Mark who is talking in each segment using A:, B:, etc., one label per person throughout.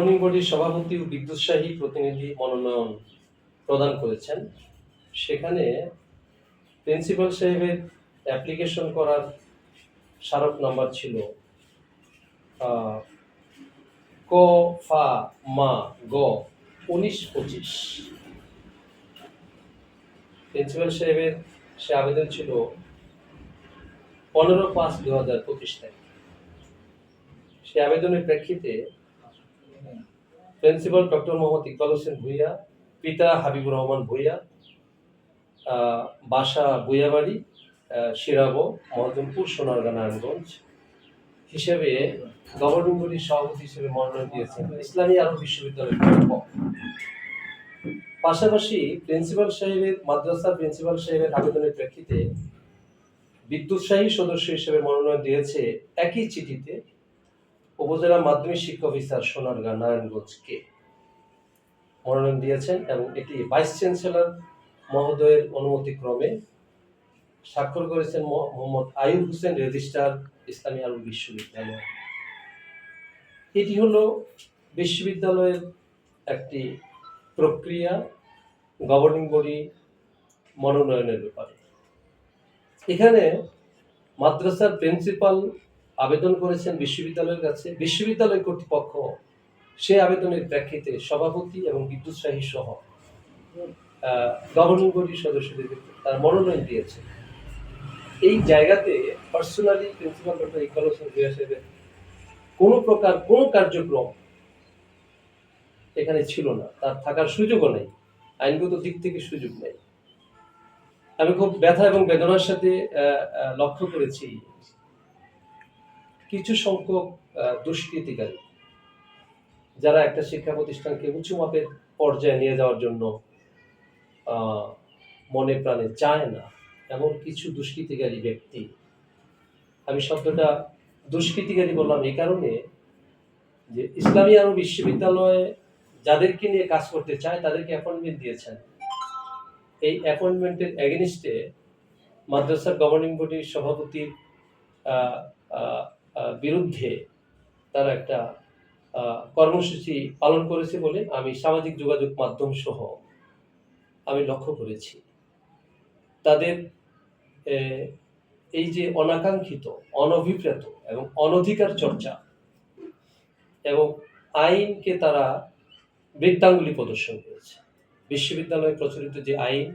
A: Governing বডির সভাপতি ও বিদ্যুৎসাহী প্রতিনিধি মনোনয়ন প্রদান করেছেন। সেখানে প্রিন্সিপাল সাহেবের অ্যাপ্লিকেশন করার স্মারক নাম্বার ছিল ক ফা মা গ 1925। প্রিন্সিপাল সাহেবের সে আবেদন ছিল 15/5/2025 তারিখ। সে আবেদনের প্রেক্ষিতে প্রিন্সিপাল ডক্টর মোহাম্মদ ইকবাল হোসেন ভূঁইয়া, পিতা হাবিবুর রহমান ভূঁইয়া, বাসা ভূঁইয়াবাড়ি, শিরাবো, মহদমপুর, সোনারগাঁ, নারায়ণগঞ্জ হিসেবে গভর্নিং বডির সভাপতি হিসেবে মনোনয়ন দিয়েছেন ইসলামী আরব বিশ্ববিদ্যালয়ের কর্তৃপক্ষ। পাশাপাশি মাদ্রাসার প্রিন্সিপাল সাহেবের আবেদনের প্রেক্ষিতে বিদ্যুৎসাহী সদস্য হিসেবে মনোনয়ন দিয়েছে একই চিঠিতে উপজেলা মাধ্যমিক শিক্ষা অফিসার সোনারগাঁ, নারায়ণগঞ্জকে মনোনয়ন দিয়েছেন এবং এটি ভাইস চ্যান্সেলর মহোদয়ের অনুমতিক্রমে স্বাক্ষর করেছেন মোহাম্মদ আইয়ুব হোসেন, রেজিস্ট্রার, ইসলামী আরব বিশ্ববিদ্যালয়। এটি হলো বিশ্ববিদ্যালয়ের একটি প্রক্রিয়া গভর্নিং বডি মনোনয়নের ব্যাপারে। এখানে মাদ্রাসার প্রিন্সিপাল আবেদন করেছেন বিশ্ববিদ্যালয়ের কাছে, বিশ্ববিদ্যালয় কর্তৃপক্ষ সে আবেদনের প্রেক্ষিতে সভাপতি এবং বিদ্যুৎসাহী সহ গভর্নিং বডির সদস্যদের তার মনোনয়ন দিয়েছে। এই জায়গাতে personally principal doctor Iqbal Hossain Bhuiyan সাহেবের কোনো প্রকার কোনো কার্যক্রম এখানে ছিল না, তার থাকার সুযোগও নেই, আইনগত দিক থেকে সুযোগ নেই। আমি খুব ব্যথা এবং বেদনার সাথে লক্ষ্য করেছি কিছু সংখ্যক দুষ্কৃতিকারী যারা একটা শিক্ষা প্রতিষ্ঠানকে উঁচু মাপের পর্যায়ে নিয়ে যাওয়ার জন্য মনে প্রাণে চায় না, এমন কিছু দুষ্কৃতিকারী ব্যক্তি। আমি শব্দটা দুষ্কৃতিকারী বললাম এই কারণে যে ইসলামী আরব বিশ্ববিদ্যালয়ে যাদেরকে নিয়ে কাজ করতে চায় তাদেরকে অ্যাপয়েন্টমেন্ট দিয়েছেন। এই অ্যাপয়েন্টমেন্টের এগেনিস্টে মাদ্রাসার গভর্নিং বডির সভাপতির বিরুদ্ধে তারা একটা কর্মসূচি পালন করেছে বলে আমি সামাজিক যোগাযোগ মাধ্যম সহ আমি লক্ষ্য করেছি। তাদের এই যে অনাকাঙ্ক্ষিত, অনভিপ্রেত এবং অনধিকার চর্চা এবং আইনকে তারা বৃত্তাঙ্গুলি প্রদর্শন করেছে। বিশ্ববিদ্যালয়ে প্রচলিত যে আইন,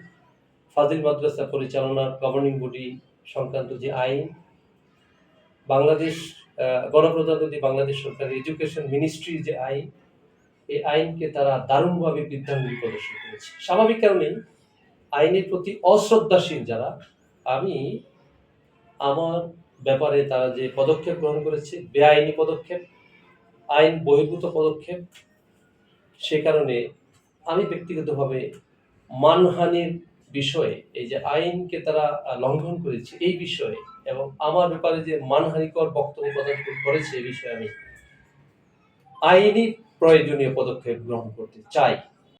A: ফাজিল মাদ্রাসা পরিচালনার গভর্নিং বডি সংক্রান্ত যে আইন, বাংলাদেশ গণপ্রজাতন্ত্রী বাংলাদেশ সরকারের এডুকেশন মিনিস্ট্রির যে আইন, এই আইনকে তারা দারুণভাবে বৃদ্ধাঙ্গুলি প্রদর্শন করেছে। স্বাভাবিক কারণেই আইনের প্রতি অশ্রদ্ধাশীল যারা, আমি আমার ব্যাপারে তারা যে পদক্ষেপ গ্রহণ করেছে বেআইনি পদক্ষেপ, আইন বহির্ভূত পদক্ষেপ, সে কারণে আমি ব্যক্তিগতভাবে মানহানির বিষয়ে, এই যে আইনকে তারা লঙ্ঘন করেছে এই বিষয়ে এবং আমার ব্যাপারে যে মানহানিকর বক্তব্য প্রদান করেছে এই বিষয়ে আমি আইনি প্রয়োজনীয় পদক্ষেপ গ্রহণ করতে চাই।